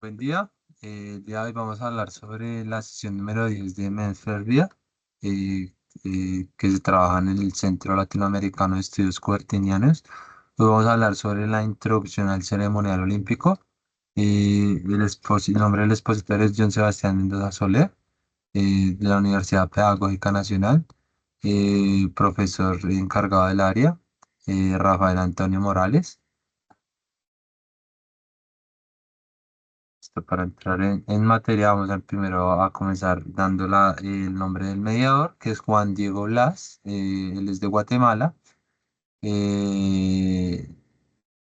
Buen día. El día de hoy vamos a hablar sobre la sesión número 10 de Menfervia, que se trabaja en el Centro Latinoamericano de Estudios Cuartinianos. Hoy vamos a hablar sobre la introducción al ceremonial olímpico. El nombre del expositor es John Sebastián Mendoza Soler, de la Universidad Pedagógica Nacional, profesor encargado del área, Rafael Antonio Morales. Para entrar en materia, vamos a primero a comenzar dando el nombre del mediador, que es Juan Diego Blas. Él es de Guatemala. eh,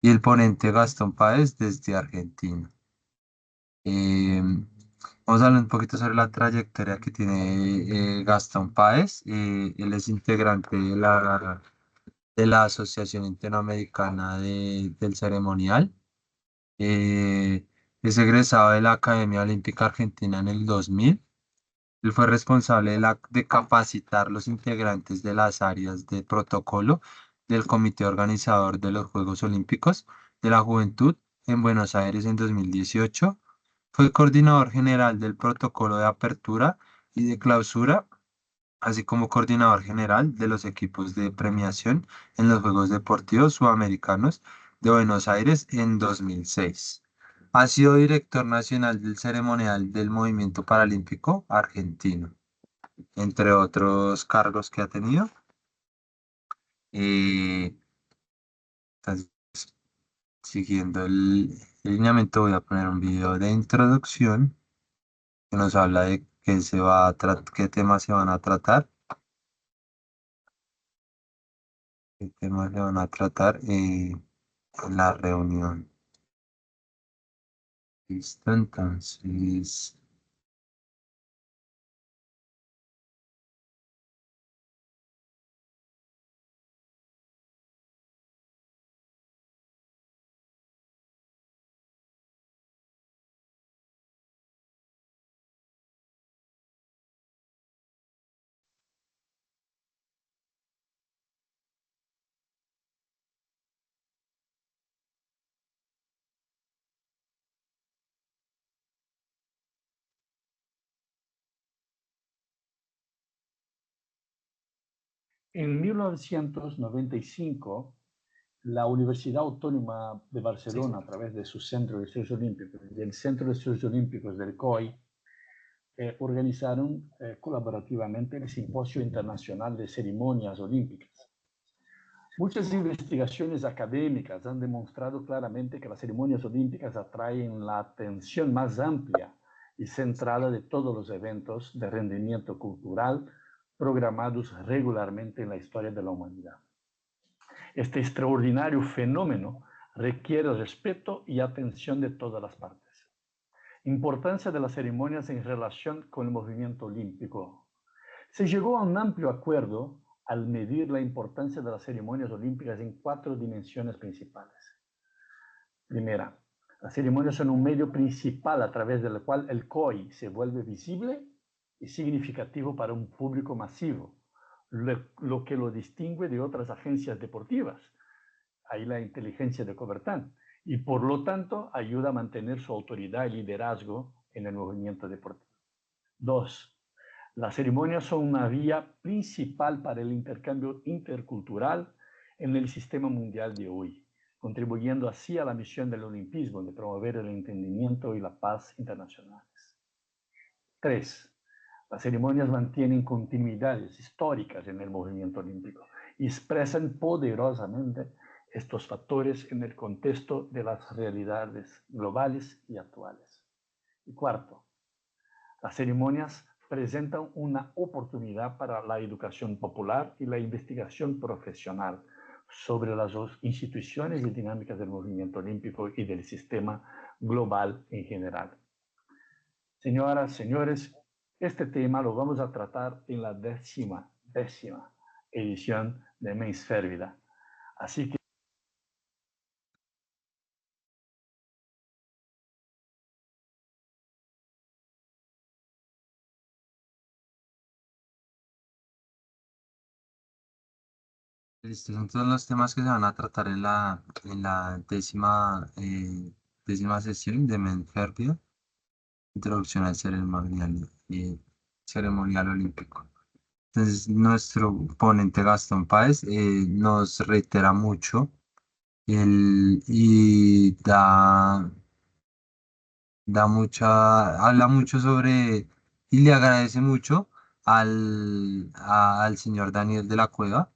y el ponente Gastón Páez desde Argentina. Eh, Vamos a hablar un poquito sobre la trayectoria que tiene Gastón Páez. Él es integrante de la Asociación Interamericana del Ceremonial. Eh, es egresado de la Academia Olímpica Argentina en el 2000. Él fue responsable de capacitar los integrantes de las áreas de protocolo del Comité Organizador de los Juegos Olímpicos de la Juventud en Buenos Aires en 2018. Fue coordinador general del protocolo de apertura y de clausura, así como coordinador general de los equipos de premiación en los Juegos Deportivos Sudamericanos de Buenos Aires en 2006. Ha sido director nacional del ceremonial del Movimiento Paralímpico Argentino, entre otros cargos que ha tenido. Eh, entonces, siguiendo el lineamiento, voy a poner un video de introducción que nos habla de qué temas se van a tratar, qué temas se van a tratar en la reunión. Listo, entonces. En 1995, la Universidad Autónoma de Barcelona, a través de su Centro de Estudios Olímpicos y el Centro de Estudios Olímpicos del COI, organizaron colaborativamente el Simposio Internacional de Ceremonias Olímpicas. Muchas investigaciones académicas han demostrado claramente que las ceremonias olímpicas atraen la atención más amplia y centrada de todos los eventos de rendimiento cultural programados regularmente en la historia de la humanidad. Este extraordinario fenómeno requiere respeto y atención de todas las partes. Importancia de las ceremonias en relación con el movimiento olímpico. Se llegó a un amplio acuerdo al medir la importancia de las ceremonias olímpicas en 4 dimensiones principales. Primera, las ceremonias son un medio principal a través del cual el COI se vuelve visible y significativo para un público masivo, lo que lo distingue de otras agencias deportivas. Ahí la inteligencia de Coubertin, y por lo tanto ayuda a mantener su autoridad y liderazgo en el movimiento deportivo. 2. Las ceremonias son una vía principal para el intercambio intercultural en el sistema mundial de hoy, contribuyendo así a la misión del olimpismo de promover el entendimiento y la paz internacionales. 3. Las ceremonias mantienen continuidades históricas en el movimiento olímpico y expresan poderosamente estos factores en el contexto de las realidades globales y actuales. Y 4. Las ceremonias presentan una oportunidad para la educación popular y la investigación profesional sobre las instituciones y dinámicas del movimiento olímpico y del sistema global en general. Señoras, señores, este tema lo vamos a tratar en la décima edición de Mens Fervida. Así que Listo, son todos los temas que se van a tratar en la décima sesión de Menfervia. introducción al ceremonial olímpico. Entonces, nuestro ponente Gastón Páez nos reitera mucho y habla mucho sobre y le agradece mucho al señor Daniel de la Cueva,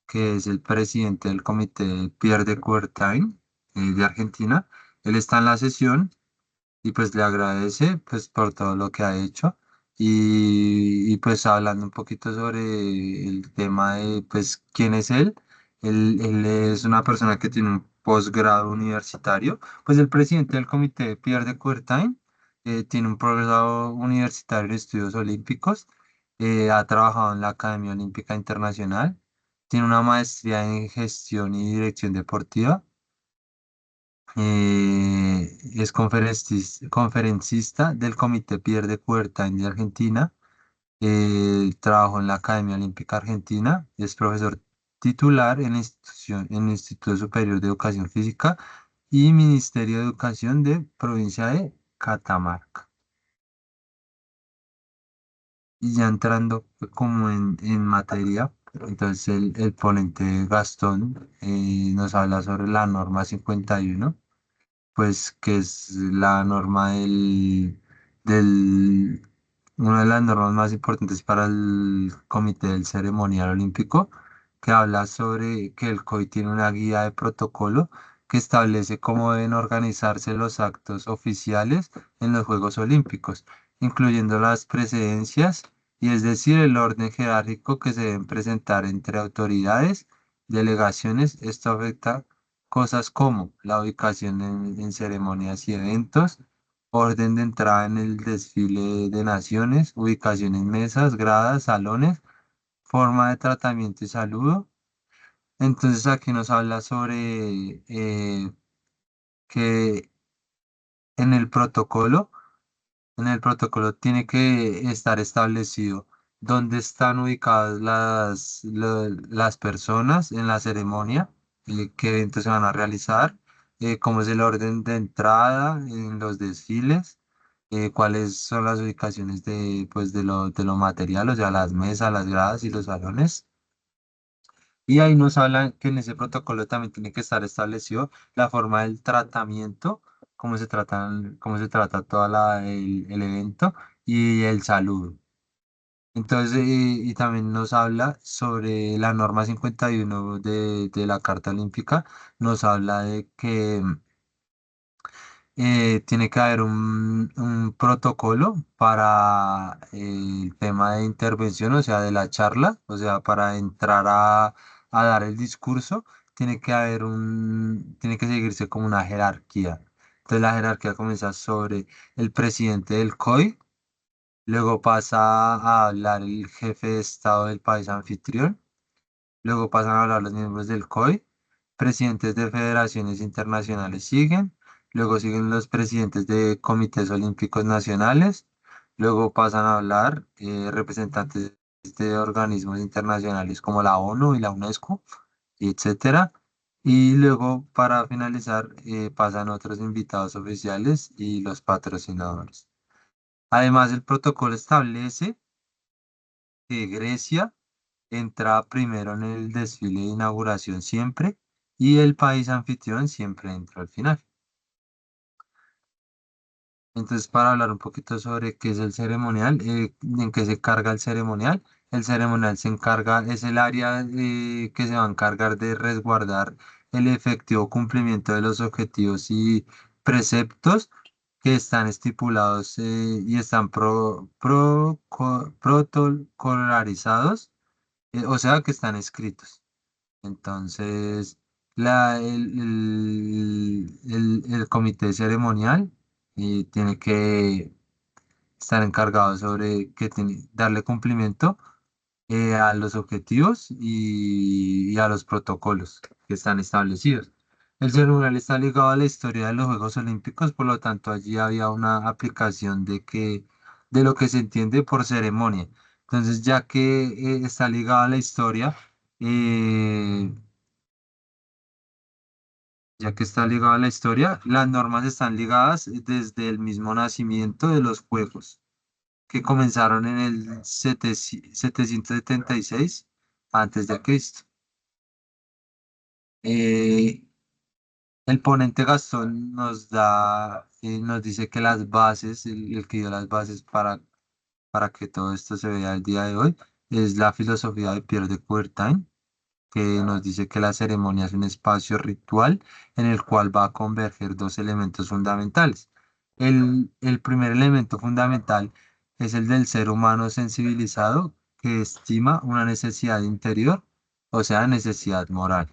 que es el presidente del comité Pierre de Coubertin de Argentina. Él está en la sesión y pues le agradece pues por todo lo que ha hecho y pues hablando un poquito sobre el tema de pues quién es él. Él es una persona que tiene un posgrado universitario, pues el presidente del comité Pierre de Coubertin tiene un posgrado universitario en estudios olímpicos, ha trabajado en la Academia Olímpica Internacional, tiene una maestría en gestión y dirección deportiva, es conferencista del Comité Pierre de Coubertin de Argentina. Trabajó en la Academia Olímpica Argentina. Es profesor titular en en el Instituto Superior de Educación Física y Ministerio de Educación de Provincia de Catamarca. Y ya entrando como en materia, entonces el ponente Gastón nos habla sobre la norma 51, pues que es la norma del, una de las normas más importantes para el Comité del Ceremonial Olímpico, que habla sobre que el COI tiene una guía de protocolo que establece cómo deben organizarse los actos oficiales en los Juegos Olímpicos, incluyendo las precedencias, y es decir, el orden jerárquico que se deben presentar entre autoridades, delegaciones. Esto afecta cosas como la ubicación en ceremonias y eventos, orden de entrada en el desfile de naciones, ubicación en mesas, gradas, salones, forma de tratamiento y saludo. Entonces aquí nos habla sobre que en el protocolo En el protocolo tiene que estar establecido dónde están ubicadas las personas en la ceremonia, qué eventos se van a realizar, cómo es el orden de entrada en los desfiles, cuáles son las ubicaciones pues, de lo material, o sea, las mesas, las gradas y los salones. Y ahí nos hablan que en ese protocolo también tiene que estar establecido la forma del tratamiento, cómo se trata el evento y el saludo. Entonces, y también nos habla sobre la norma 51 de la Carta Olímpica, nos habla de que tiene que haber un protocolo para el tema de intervención, o sea, de la charla, o sea, para entrar a dar el discurso, tiene que seguirse como una jerarquía. Entonces la jerarquía comienza sobre el presidente del COI, luego pasa a hablar el jefe de Estado del país anfitrión. Luego pasan a hablar los miembros del COI, presidentes de federaciones internacionales siguen, luego siguen los presidentes de comités olímpicos nacionales, luego pasan a hablar representantes de organismos internacionales como la ONU y la UNESCO, etcétera. Y luego, para finalizar, pasan otros invitados oficiales y los patrocinadores. Además, el protocolo establece que Grecia entra primero en el desfile de inauguración siempre y el país anfitrión siempre entra al final. Entonces, para hablar un poquito sobre qué es el ceremonial, en qué se carga el ceremonial es el área que se va a encargar de resguardar el efectivo cumplimiento de los objetivos y preceptos que están estipulados y están protocolarizados, o sea, que están escritos. Entonces, el comité ceremonial tiene que estar encargado sobre darle cumplimiento a los objetivos y a los protocolos que están establecidos. El ceremonial está ligado a la historia de los Juegos Olímpicos, por lo tanto, allí había una aplicación de lo que se entiende por ceremonia. Entonces, ya que está ligado a la historia, eh, ya que está ligado a la historia, las normas están ligadas desde el mismo nacimiento de los juegos, que comenzaron en el 776 antes de Cristo. Eh, el ponente Gastón nos dice que las bases, el que dio las bases para que todo esto se vea el día de hoy, es la filosofía de Pierre de Coubertin, que nos dice que la ceremonia es un espacio ritual en el cual va a converger dos elementos fundamentales. El primer elemento fundamental es el del ser humano sensibilizado que estima una necesidad interior, o sea, necesidad moral.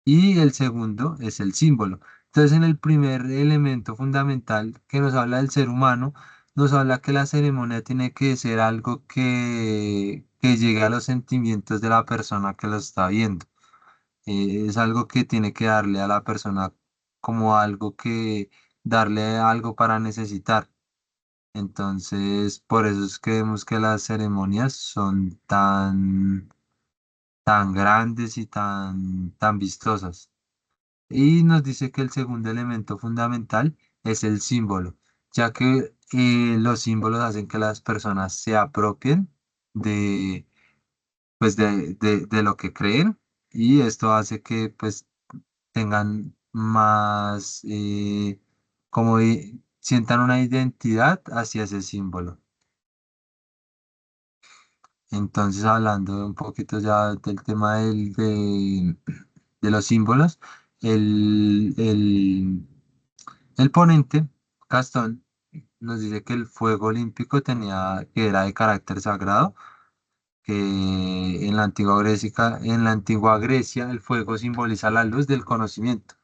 Y el segundo es el símbolo. Entonces, en el primer elemento fundamental que nos habla del ser humano, nos habla que la ceremonia tiene que ser algo que llegue a los sentimientos de la persona que lo está viendo. Es algo que tiene que darle a la persona como algo que darle algo para necesitar. Entonces, por eso es que vemos que las ceremonias son tan grandes y tan vistosas. Y nos dice que el segundo elemento fundamental es el símbolo, ya que los símbolos hacen que las personas se apropien de, pues de lo que creen y esto hace que pues tengan más, sientan una identidad hacia ese símbolo. Entonces, hablando un poquito ya del tema de los símbolos, el, el, el ponente, Gastón, nos dice que el fuego olímpico que era de carácter sagrado, que en la antigua Grecia el fuego simboliza la luz del conocimiento,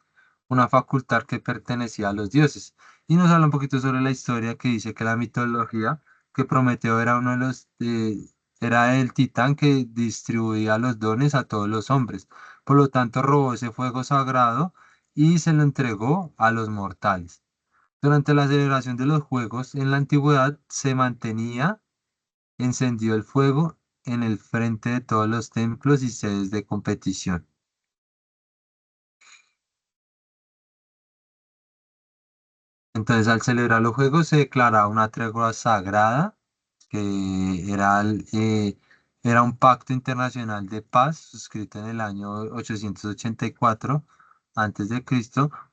una facultad que pertenecía a los dioses. Y nos habla un poquito sobre la historia que dice que la mitología, que Prometeo era era el titán que distribuía los dones a todos los hombres. Por lo tanto, robó ese fuego sagrado y se lo entregó a los mortales. Durante la celebración de los juegos en la antigüedad se mantenía encendido el fuego en el frente de todos los templos y sedes de competición. Entonces, al celebrar los juegos se declaraba una tregua sagrada, que era un pacto internacional de paz suscrito en el año 884 a.C.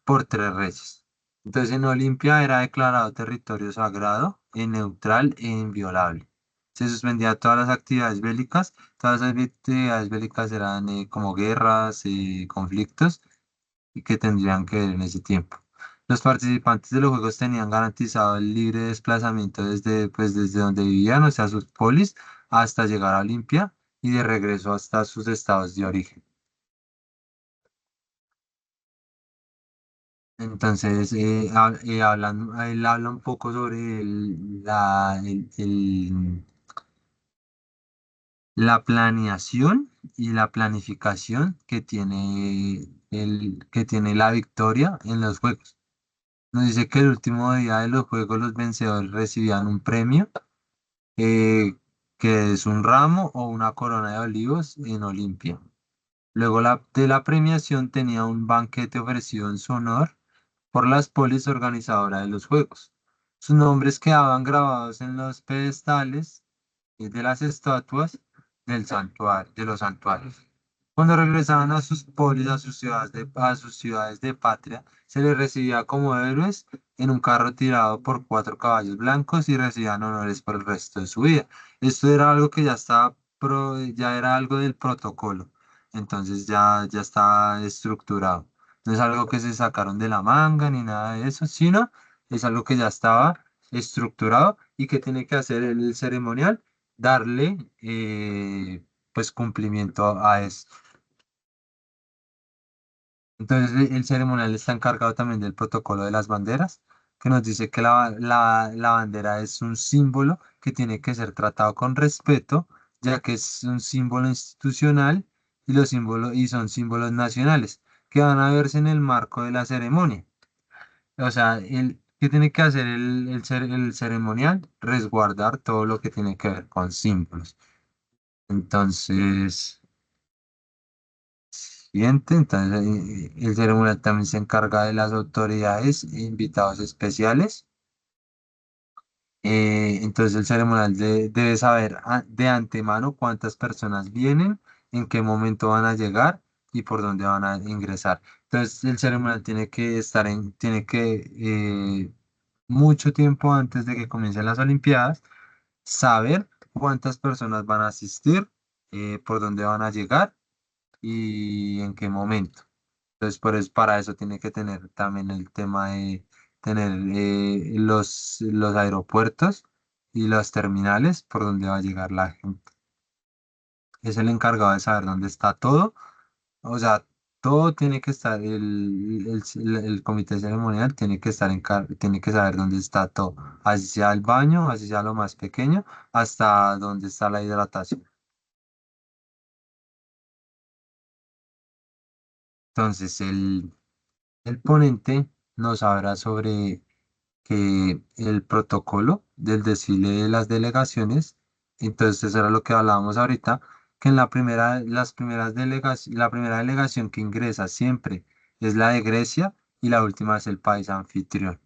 por tres reyes. Entonces, en Olimpia era declarado territorio sagrado, neutral e inviolable. Se suspendía todas las actividades bélicas. Todas las actividades bélicas eran como guerras, conflictos y que tendrían que ver en ese tiempo. Los participantes de los juegos tenían garantizado el libre desplazamiento desde donde vivían, o sea, sus polis, hasta llegar a Olimpia y de regreso hasta sus estados de origen. Entonces, él habla un poco sobre la planeación y la planificación que tiene la victoria en los juegos. Nos dice que el último día de los juegos los vencedores recibían un premio, eh, que es un ramo o una corona de olivos en Olimpia. Luego de la premiación tenía un banquete ofrecido en su honor por las polis organizadoras de los juegos. Sus nombres quedaban grabados en los pedestales de las estatuas de los santuarios. Cuando regresaban a sus polis, a sus ciudades de patria, se les recibía como héroes en un carro tirado por cuatro caballos blancos y recibían honores por el resto de su vida. Esto era algo que ya era algo del protocolo, entonces ya estaba estructurado. No es algo que se sacaron de la manga ni nada de eso, sino es algo que ya estaba estructurado y que tiene que hacer el ceremonial, darle pues cumplimiento a eso. Entonces, el ceremonial está encargado también del protocolo de las banderas, que nos dice que la bandera es un símbolo que tiene que ser tratado con respeto, ya que es un símbolo institucional y son símbolos nacionales, que van a verse en el marco de la ceremonia. O sea, ¿qué tiene que hacer el ceremonial? Resguardar todo lo que tiene que ver con símbolos. Entonces, presidente. Entonces, el ceremonial también se encarga de las autoridades e invitados especiales. Entonces el ceremonial debe saber de antemano cuántas personas vienen, en qué momento van a llegar y por dónde van a ingresar. Entonces el ceremonial tiene que mucho tiempo antes de que comiencen las Olimpiadas, saber cuántas personas van a asistir, por dónde van a llegar y en qué momento. Entonces, para eso tiene que tener también el tema de tener los aeropuertos y las terminales por donde va a llegar la gente. Es el encargado de saber dónde está todo. O sea, todo tiene que estar, el comité ceremonial tiene que tiene que saber dónde está todo. Así sea el baño, así sea lo más pequeño, hasta dónde está la hidratación. Entonces, el ponente nos habla sobre que el protocolo del desfile de las delegaciones, entonces eso era lo que hablábamos ahorita, que en la primera delegación que ingresa siempre es la de Grecia y la última es el país anfitrión.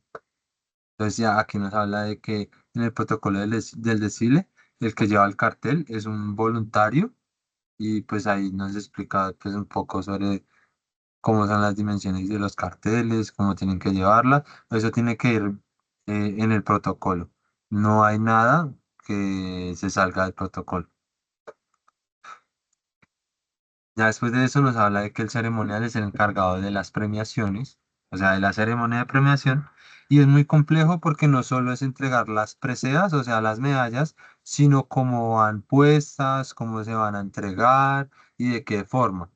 Entonces ya aquí nos habla de que en el protocolo del desfile, el que lleva el cartel es un voluntario y pues ahí nos explica pues un poco sobre cómo son las dimensiones de los carteles, cómo tienen que llevarlas. Eso tiene que ir en el protocolo. No hay nada que se salga del protocolo. Ya después de eso nos habla de que el ceremonial es el encargado de las premiaciones, o sea, de la ceremonia de premiación. Y es muy complejo porque no solo es entregar las preseas, o sea, las medallas, sino cómo van puestas, cómo se van a entregar y de qué forma.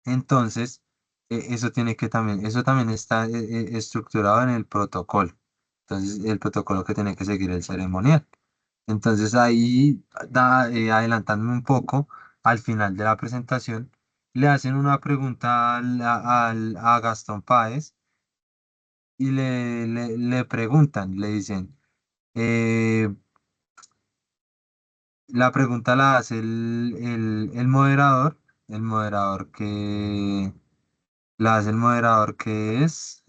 Entonces, eso también está estructurado en el protocolo. Entonces, el protocolo que tiene que seguir el ceremonial. Entonces, ahí, adelantándome un poco, al final de la presentación, le hacen una pregunta a Gastón Páez y le preguntan, le dicen, eh, la pregunta la hace el moderador la hace el moderador que es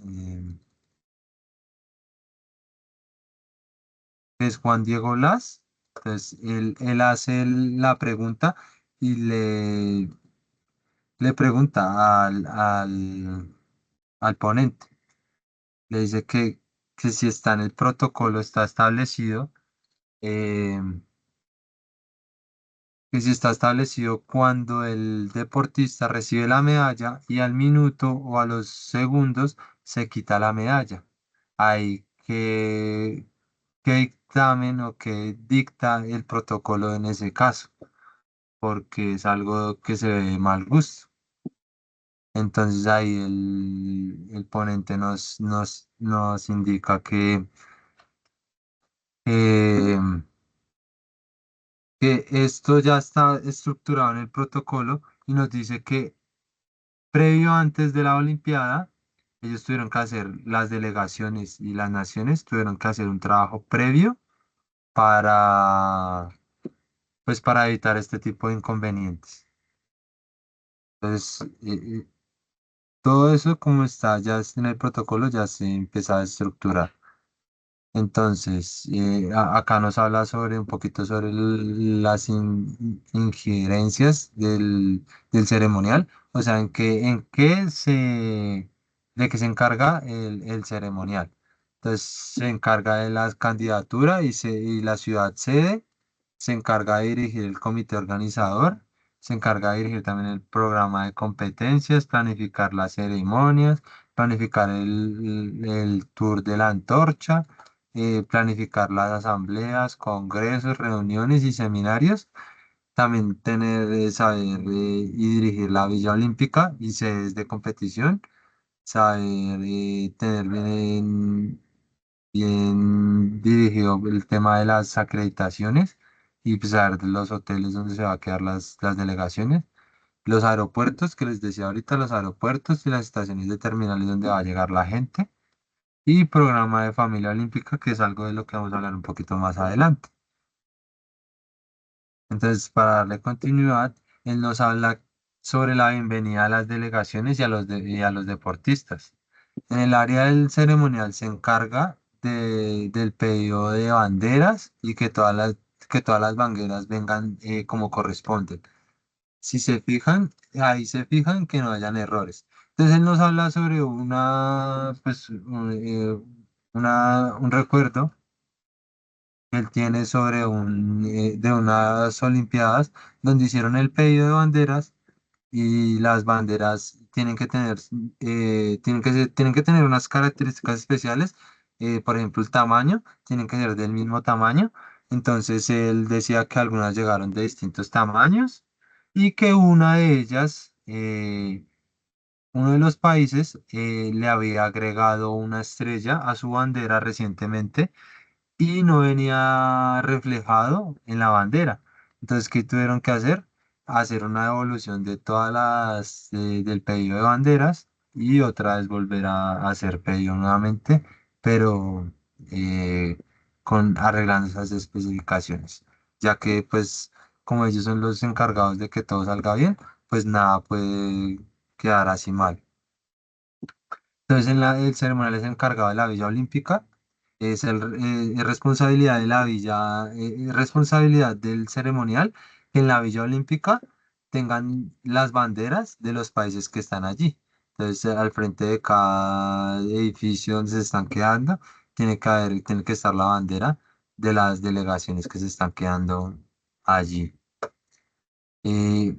Juan Diego Blas. Entonces, él hace la pregunta y le pregunta al ponente. Le dice que si está en el protocolo, está establecido, eh, que si está establecido cuando el deportista recibe la medalla y al minuto o a los segundos se quita la medalla. Hay que dictamen o que dicta el protocolo en ese caso, porque es algo que se ve de mal gusto. Entonces ahí el ponente nos indica eh, que esto ya está estructurado en el protocolo y nos dice que previo antes de la Olimpiada, ellos tuvieron que hacer, las delegaciones y las naciones tuvieron que hacer un trabajo previo para, pues para evitar este tipo de inconvenientes. Entonces, todo eso como está ya en el protocolo ya se empieza a estructurar. Entonces, acá nos habla sobre un poquito sobre las injerencias del ceremonial, o sea, de qué se encarga el ceremonial. Entonces, se encarga de la candidatura y la ciudad sede, se encarga de dirigir el comité organizador, se encarga de dirigir también el programa de competencias, planificar las ceremonias, planificar el tour de la antorcha, planificar las asambleas, congresos, reuniones y seminarios. También saber y dirigir la Villa Olímpica y sedes de competición. Saber tener bien dirigido el tema de las acreditaciones y pues, saber de los hoteles donde se va a quedar las delegaciones. Los aeropuertos, que les decía ahorita, los aeropuertos y las estaciones de terminales donde va a llegar la gente. Y programa de familia olímpica, que es algo de lo que vamos a hablar un poquito más adelante. Entonces, para darle continuidad, él nos habla sobre la bienvenida a las delegaciones y a los deportistas. En el área del ceremonial se encarga del pedido de banderas y que todas las banderas vengan como corresponden. Si se fijan, ahí se fijan que no hayan errores. Entonces él nos habla sobre un recuerdo que él tiene sobre de unas Olimpiadas donde hicieron el pedido de banderas y las banderas tienen que tener unas características especiales. Por ejemplo, el tamaño, tienen que ser del mismo tamaño. Entonces él decía que algunas llegaron de distintos tamaños y que una de ellas, uno de los países, le había agregado una estrella a su bandera recientemente y no venía reflejado en la bandera. Entonces, ¿qué tuvieron que hacer? Hacer una devolución de del pedido de banderas y otra vez volver a hacer pedido nuevamente, pero eh, arreglando esas especificaciones, ya que pues como ellos son los encargados de que todo salga bien, pues nada puede quedar así mal. Entonces, el ceremonial es encargado de la Villa Olímpica. Es responsabilidad de la Villa, responsabilidad del ceremonial que en la Villa Olímpica tengan las banderas de los países que están allí. Entonces, al frente de cada edificio donde se están quedando, tiene que estar la bandera de las delegaciones que se están quedando allí. Eh,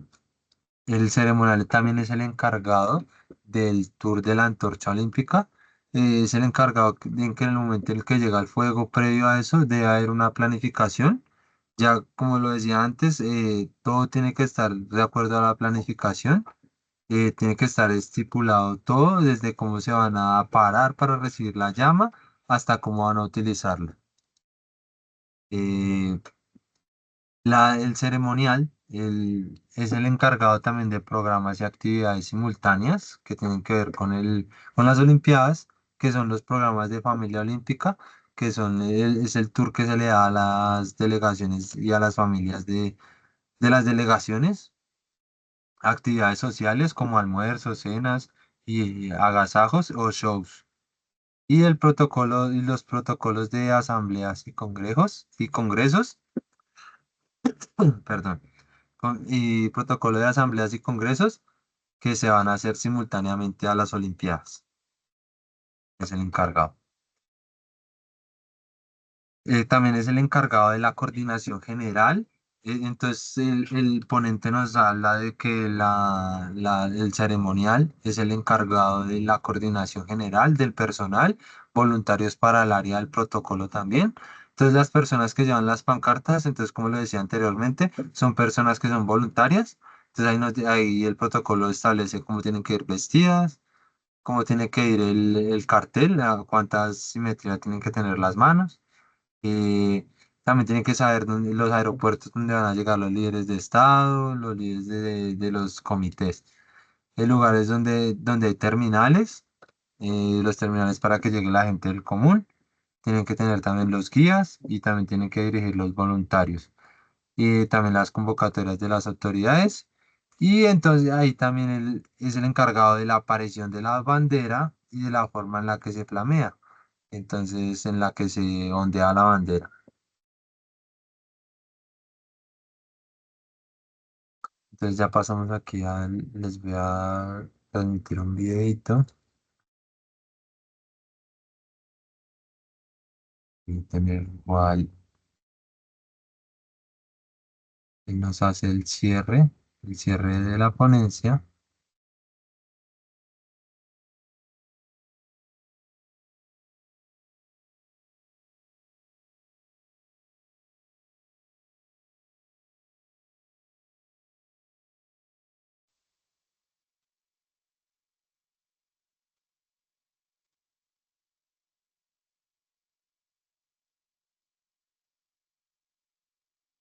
el ceremonial también es el encargado del tour de la antorcha olímpica. Es el encargado en que en el momento en el que llega el fuego, previo a eso, debe haber una planificación. Ya como lo decía antes, todo tiene que estar de acuerdo a la planificación. Tiene que estar estipulado todo, desde cómo se van a parar para recibir la llama hasta cómo van a utilizarla. Eh, el ceremonial es el encargado también de programas y actividades simultáneas que tienen que ver con las Olimpiadas, que son los programas de familia olímpica, que es el tour que se le da a las delegaciones y a las familias de las delegaciones, actividades sociales como almuerzos, cenas y agasajos o shows. Y el protocolo y los protocolos de asambleas y congresos, perdón y protocolo de asambleas y congresos que se van a hacer simultáneamente a las Olimpiadas. Es el encargado. También es el encargado de la coordinación general. Entonces, el ponente nos habla de que el ceremonial es el encargado de la coordinación general del personal, voluntarios para el área del protocolo también. Entonces, las personas que llevan las pancartas, entonces, como lo decía anteriormente, son personas que son voluntarias. Entonces, ahí el protocolo establece cómo tienen que ir vestidas, cómo tiene que ir el cartel, a cuánta simetría tienen que tener las manos. Eh, También tienen que saber los aeropuertos donde van a llegar los líderes de Estado, los líderes de los comités. Hay lugares donde hay terminales, los terminales para que llegue la gente del común. Tienen que tener también los guías y también tienen que dirigir los voluntarios. Y también las convocatorias de las autoridades. Y entonces ahí también él es el encargado de la aparición de la bandera y de la forma en la que se flamea. Entonces, en la que se ondea la bandera. Entonces ya pasamos aquí les voy a transmitir un videito y tener igual, él nos hace el cierre de la ponencia.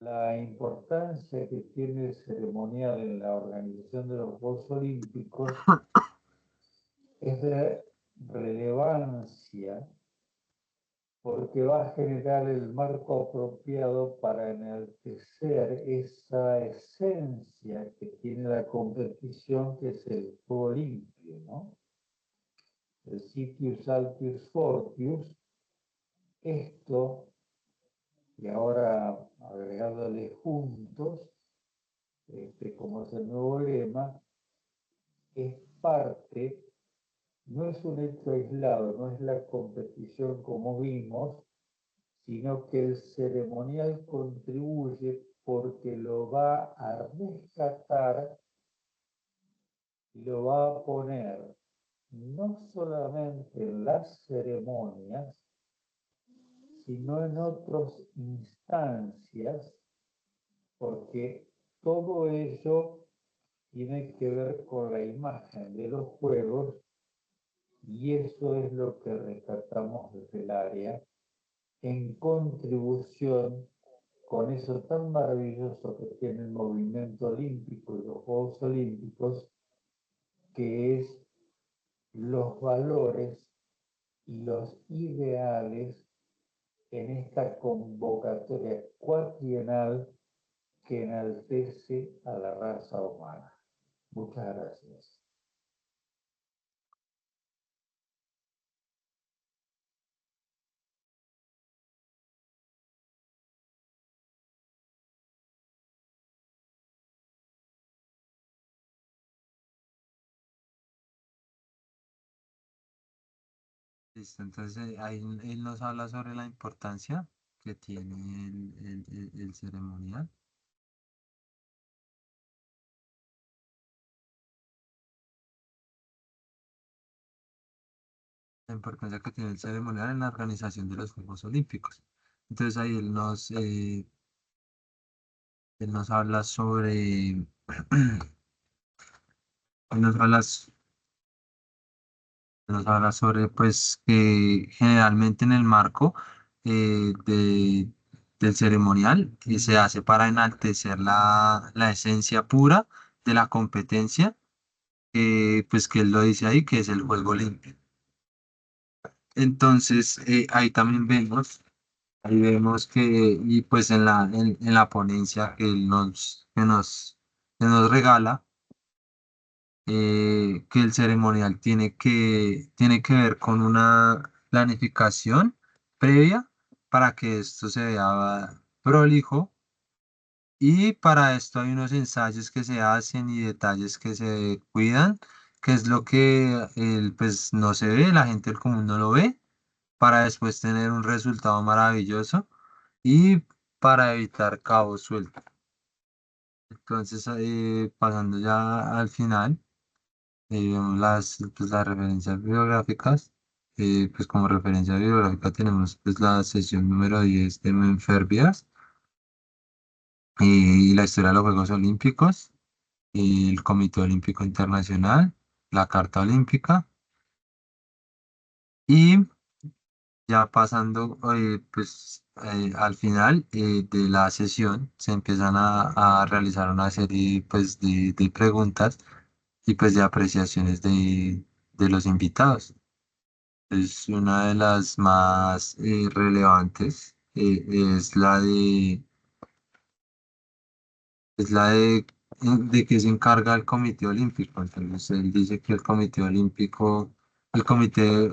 La importancia que tiene el ceremonial en la organización de los Juegos Olímpicos Ah, es de relevancia porque va a generar el marco apropiado para enaltecer esa esencia que tiene la competición, que es el juego limpio, ¿no? El Citius Altius Fortius. Esto, y ahora agregándole juntos, como es el nuevo lema, es parte, no es un hecho aislado, no es la competición como vimos, sino que el ceremonial contribuye porque lo va a rescatar y lo va a poner no solamente en las ceremonias, sino en otras instancias, porque todo ello tiene que ver con la imagen de los juegos y eso es lo que rescatamos desde el área en contribución con eso tan maravilloso que tiene el movimiento olímpico y los Juegos Olímpicos, que es los valores y los ideales en esta convocatoria cuatrienal que enaltece a la raza humana. Muchas gracias. Listo, entonces ahí él nos habla sobre la importancia que tiene el ceremonial, la importancia que tiene el ceremonial en la organización de los Juegos Olímpicos. Entonces ahí él nos habla sobre, él nos habla sobre pues que generalmente en el marco del ceremonial se hace para enaltecer la esencia pura de la competencia, pues que él lo dice ahí, que es el juego limpio. Entonces, ahí vemos que, y pues en la ponencia que él que nos regala, que el ceremonial tiene que ver con una planificación previa para que esto se vea prolijo. Y para esto hay unos ensayos que se hacen y detalles que se cuidan, que es lo que pues no se ve, la gente del común no lo ve, para después tener un resultado maravilloso y para evitar cabos sueltos. Entonces, pasando ya al final, vemos pues, las referencias bibliográficas. Pues como referencia bibliográfica tenemos pues, la sesión número 10 de Menferbias y la historia de los Juegos Olímpicos, el Comité Olímpico Internacional, la Carta Olímpica y ya pasando pues, al final de la sesión se empiezan a realizar una serie pues, de preguntas y pues de apreciaciones de los invitados. Es una de las más relevantes, es la de que se encarga el Comité Olímpico. Entonces él dice que el Comité Olímpico, el comité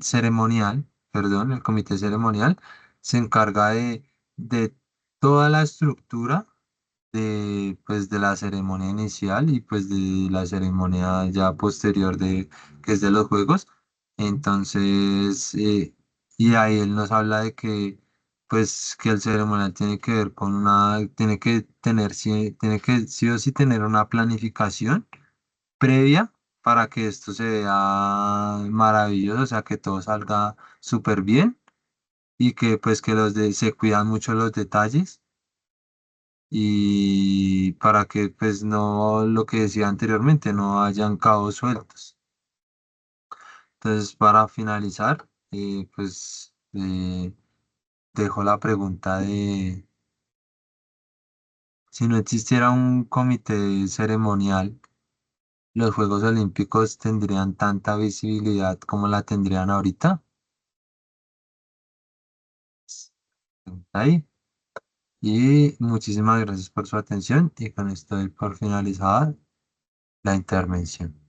ceremonial, perdón, el comité ceremonial se encarga de toda la estructura pues, de la ceremonia inicial y pues de la ceremonia ya posterior que es de los juegos. Entonces, y ahí él nos habla de que pues que el ceremonial tiene que ver con tiene que tener, tiene que sí o sí tener una planificación previa para que esto se vea maravilloso, o sea, que todo salga súper bien y que pues que se cuidan mucho los detalles y para que pues no, lo que decía anteriormente, no hayan cabos sueltos. Entonces, para finalizar, dejo la pregunta de si no existiera un comité ceremonial, ¿los Juegos Olímpicos tendrían tanta visibilidad como la tendrían ahorita? ahí. Y muchísimas gracias por su atención y con esto doy por finalizada la intervención.